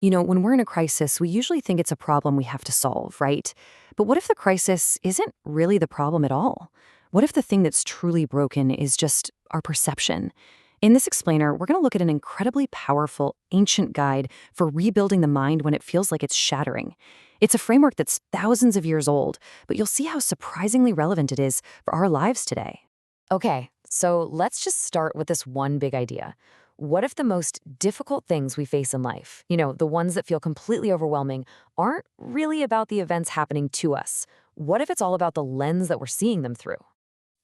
When we're in a crisis, we usually think it's a problem we have to solve, right? But what if the crisis isn't really the problem at all? What if the thing that's truly broken is just our perception? In this explainer, we're going to look at an incredibly powerful, ancient guide for rebuilding the mind when it feels like it's shattering. It's a framework that's thousands of years old, but you'll see how surprisingly relevant it is for our lives today. Okay, so let's just start with this one big idea. What if the most difficult things we face in life, the ones that feel completely overwhelming, aren't really about the events happening to us? What if it's all about the lens that we're seeing them through?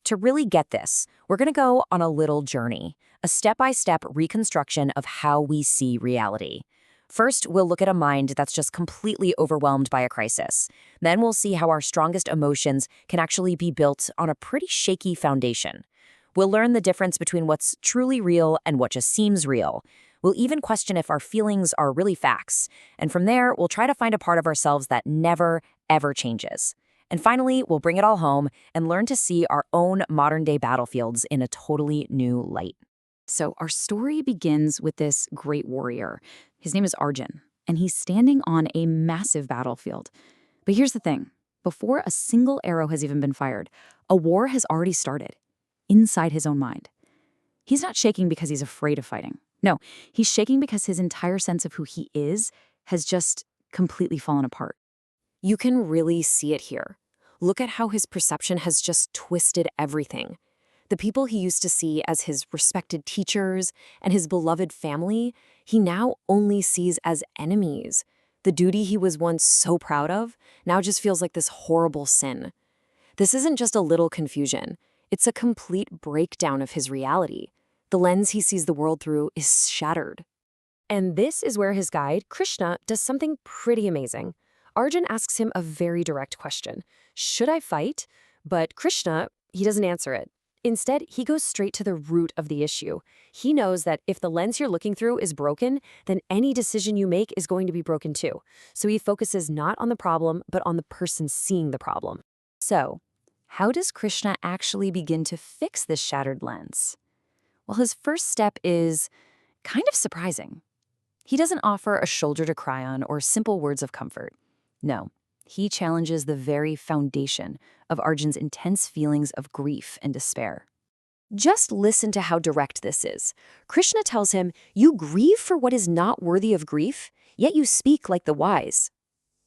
To really get this, we're going to go on a little journey, a step-by-step reconstruction of how we see reality. First, we'll look at a mind that's just completely overwhelmed by a crisis. Then we'll see how our strongest emotions can actually be built on a pretty shaky foundation. We'll learn the difference between what's truly real and what just seems real. We'll even question if our feelings are really facts. And from there, we'll try to find a part of ourselves that never, ever changes. And finally, we'll bring it all home and learn to see our own modern-day battlefields in a totally new light. So our story begins with this great warrior. His name is Arjun, and he's standing on a massive battlefield. But here's the thing. Before a single arrow has even been fired, a war has already started inside his own mind. He's not shaking because he's afraid of fighting. No, he's shaking because his entire sense of who he is has just completely fallen apart. You can really see it here. Look at how his perception has just twisted everything. The people he used to see as his respected teachers and his beloved family, he now only sees as enemies. The duty he was once so proud of now just feels like this horrible sin. This isn't just a little confusion. It's a complete breakdown of his reality. The lens he sees the world through is shattered. And this is where his guide, Krishna, does something pretty amazing. Arjun asks him a very direct question. Should I fight? But Krishna, he doesn't answer it. Instead, he goes straight to the root of the issue. He knows that if the lens you're looking through is broken, then any decision you make is going to be broken too. So he focuses not on the problem, but on the person seeing the problem. So, how does Krishna actually begin to fix this shattered lens? Well, his first step is kind of surprising. He doesn't offer a shoulder to cry on or simple words of comfort. No, he challenges the very foundation of Arjun's intense feelings of grief and despair. Just listen to how direct this is. Krishna tells him, "You grieve for what is not worthy of grief, yet you speak like the wise."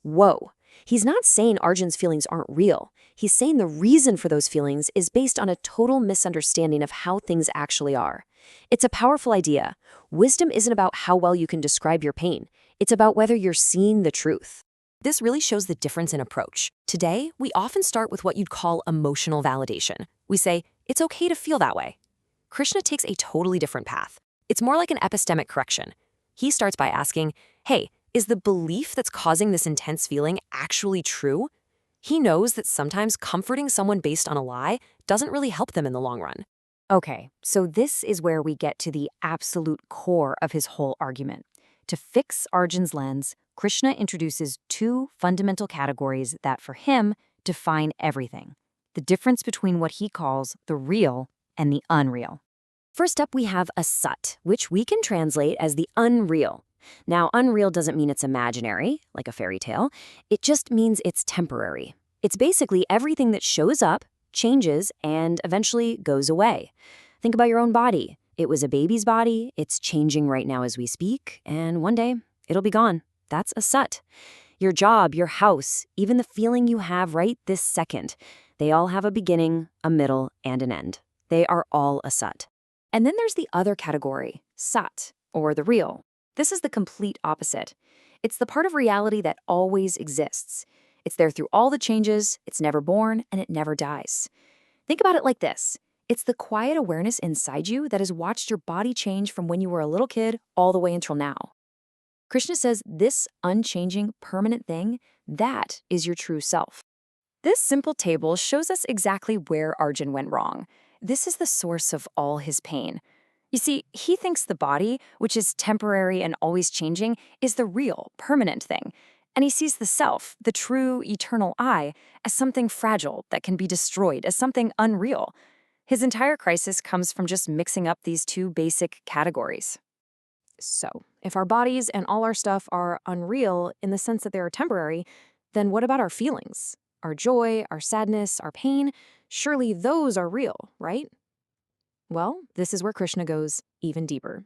Whoa. He's not saying Arjun's feelings aren't real. He's saying the reason for those feelings is based on a total misunderstanding of how things actually are. It's a powerful idea. Wisdom isn't about how well you can describe your pain. It's about whether you're seeing the truth. This really shows the difference in approach. Today, we often start with what you'd call emotional validation. We say, it's okay to feel that way. Krishna takes a totally different path. It's more like an epistemic correction. He starts by asking, hey, is the belief that's causing this intense feeling actually true? He knows that sometimes comforting someone based on a lie doesn't really help them in the long run. Okay, so this is where we get to the absolute core of his whole argument. To fix Arjun's lens, Krishna introduces two fundamental categories that, for him, define everything. The difference between what he calls the real and the unreal. First up, we have a sat, which we can translate as the unreal. Now, unreal doesn't mean it's imaginary, like a fairy tale. It just means it's temporary. It's basically everything that shows up, changes, and eventually goes away. Think about your own body. It was a baby's body, it's changing right now as we speak, and one day, it'll be gone. That's a sat. Your job, your house, even the feeling you have right this second, they all have a beginning, a middle, and an end. They are all a sat. And then there's the other category, sat, or the real. This is the complete opposite. It's the part of reality that always exists. It's there through all the changes, it's never born, and it never dies. Think about it like this. It's the quiet awareness inside you that has watched your body change from when you were a little kid all the way until now. Krishna says this unchanging, permanent thing, that is your true self. This simple table shows us exactly where Arjun went wrong. This is the source of all his pain. You see, he thinks the body, which is temporary and always changing, is the real, permanent thing. And he sees the self, the true, eternal I, as something fragile that can be destroyed, as something unreal. His entire crisis comes from just mixing up these two basic categories. So, If our bodies and all our stuff are unreal in the sense that they are temporary, then what about our feelings? Our joy, our sadness, our pain? Surely those are real, right? Well, this is where Krishna goes even deeper.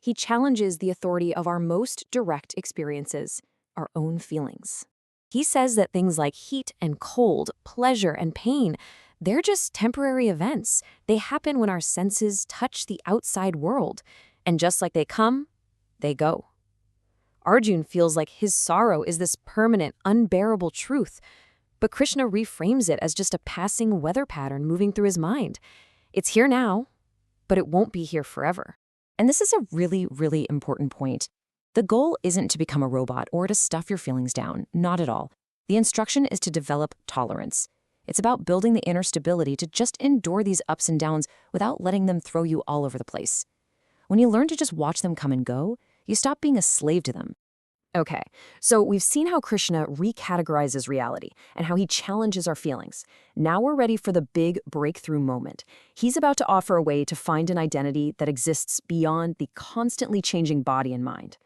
He challenges the authority of our most direct experiences, our own feelings. He says that things like heat and cold, pleasure and pain, they're just temporary events. They happen when our senses touch the outside world. And just like they come, they go. Arjuna feels like his sorrow is this permanent, unbearable truth. But Krishna reframes it as just a passing weather pattern moving through his mind. It's here now, but it won't be here forever. And this is a really, really important point. The goal isn't to become a robot or to stuff your feelings down, not at all. The instruction is to develop tolerance. It's about building the inner stability to just endure these ups and downs without letting them throw you all over the place. When you learn to just watch them come and go, you stop being a slave to them. Okay, so we've seen how Krishna recategorizes reality and how he challenges our feelings. Now we're ready for the big breakthrough moment. He's about to offer a way to find an identity that exists beyond the constantly changing body and mind.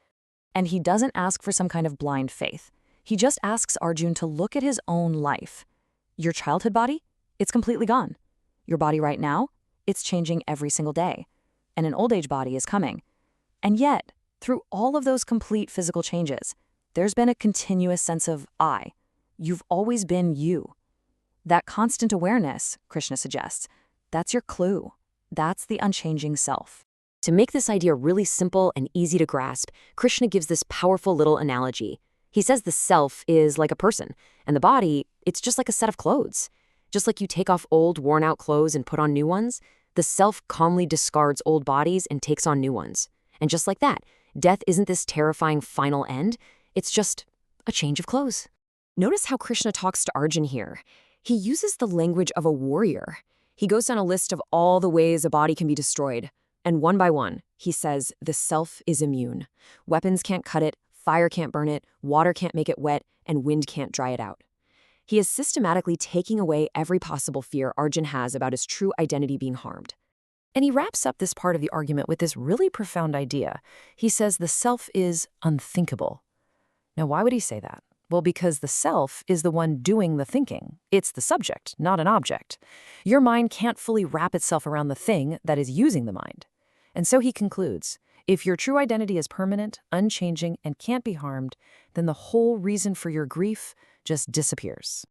And he doesn't ask for some kind of blind faith. He just asks Arjuna to look at his own life. Your childhood body? It's completely gone. Your body right now? It's changing every single day. And an old age body is coming. And yet, through all of those complete physical changes, there's been a continuous sense of I. You've always been you. That constant awareness, Krishna suggests, that's your clue. That's the unchanging self. To make this idea really simple and easy to grasp, Krishna gives this powerful little analogy. He says the self is like a person, and the body, it's just like a set of clothes. Just like you take off old, worn-out clothes and put on new ones, the self calmly discards old bodies and takes on new ones. And just like that, death isn't this terrifying final end. It's just a change of clothes. Notice how Krishna talks to Arjuna here. He uses the language of a warrior. He goes down a list of all the ways a body can be destroyed. And one by one, he says the self is immune. Weapons can't cut it, fire can't burn it, water can't make it wet, and wind can't dry it out. He is systematically taking away every possible fear Arjuna has about his true identity being harmed. And he wraps up this part of the argument with this really profound idea. He says the self is unthinkable. Now, why would he say that? Well, because the self is the one doing the thinking. It's the subject, not an object. Your mind can't fully wrap itself around the thing that is using the mind. And so he concludes, if your true identity is permanent, unchanging, and can't be harmed, then the whole reason for your grief just disappears.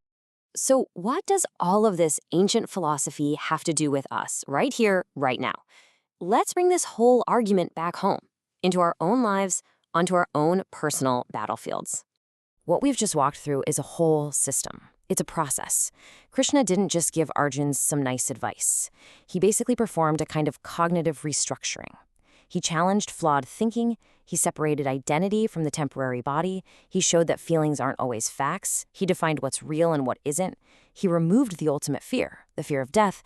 So what does all of this ancient philosophy have to do with us, right here, right now? Let's bring this whole argument back home, into our own lives, onto our own personal battlefields. What we've just walked through is a whole system. It's a process. Krishna didn't just give Arjuna some nice advice. He basically performed a kind of cognitive restructuring. He challenged flawed thinking, he separated identity from the temporary body, he showed that feelings aren't always facts, he defined what's real and what isn't, he removed the ultimate fear, the fear of death,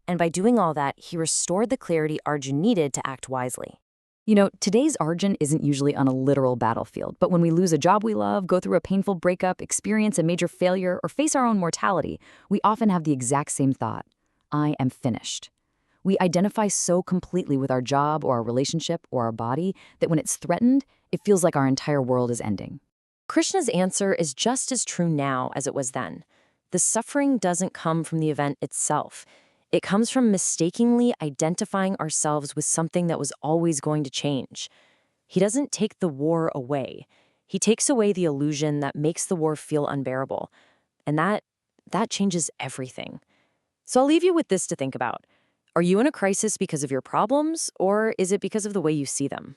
and by doing all that, he restored the clarity Arjuna needed to act wisely. You know, today's Arjuna isn't usually on a literal battlefield, but when we lose a job we love, go through a painful breakup, experience a major failure, or face our own mortality, we often have the exact same thought: I am finished. We identify so completely with our job or our relationship or our body that when it's threatened, it feels like our entire world is ending. Krishna's answer is just as true now as it was then. The suffering doesn't come from the event itself. It comes from mistakenly identifying ourselves with something that was always going to change. He doesn't take the war away. He takes away the illusion that makes the war feel unbearable. And that changes everything. So I'll leave you with this to think about. Are you in a crisis because of your problems, or is it because of the way you see them?